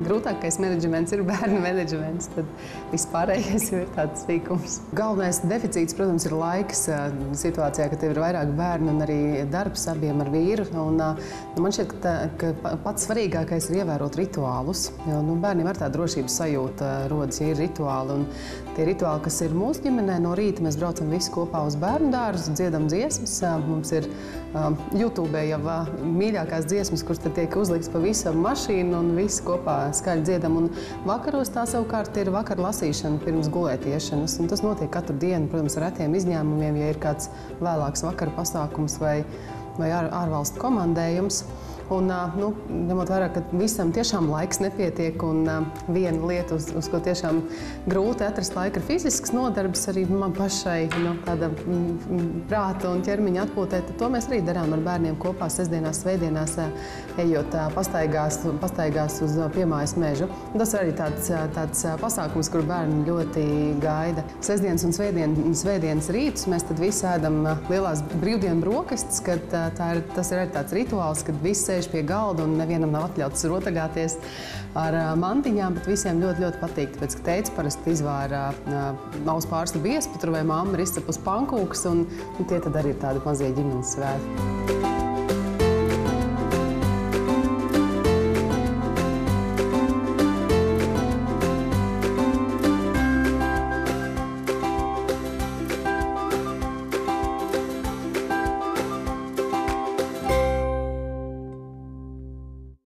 grūtākais menedžments ir bērnu menedžments, tad vispārējais jau ir tāds sīkums. Galvenais deficīts, protams, ir laiks situācijā, ka tev ir vairāk bērnu un arī darbs abiem ar vīru. Un, man šķiet, ka pats svarīgākais ir ievērot rituālus. Jo, bērniem ar tā drošības sajūta rodas, ja ir rituāli. Un tie rituāli, kas ir mūsu ģimenē, no rīta mēs braucam visi kopā uz bērnu dārzu, dziedam dziesmas. Mums ir YouTube jau mīļākās dziesmas, kuras tad tiek uzlikts pa visu mašīnu un visi kopā skaļi dziedam. Un vakaros tā savukārt ir vakar lasīšana pirms gulētiešanas. Un tas notiek katru dienu, protams, ar retiem izņēmumiem, ja ir kāds vēlāks vakara pasākums vai ārvalstu komandējums. Un, ņemot vērā, ka visam tiešām laiks nepietiek, un viena lieta, uz ko tiešām grūti atrast laiku, ir fizisks nodarbs arī man pašai, tāda prāta un ķermeņa atpūtē, tad to mēs arī darām ar bērniem kopā sestdienās, svētdienās, ejot pastaigās uz piemājas mežu. Tas ir arī tāds pasākums, kur bērni ļoti gaida. Sestdienas un svētdienas rītus mēs tad visi ēdam lielās brīvdienu brokastis, kad tas ir arī tāds rituāls, kad visi sēž pie galda un nevienam nav atļauts rotagāties ar mantiņām, bet visiem ļoti, ļoti patīk, tāpēc, ka teica parasti izvāra maus pārslu biesputru vai mamma ir izcepus pankūks, un tie tad arī ir tādi mazie ģimenes svētki.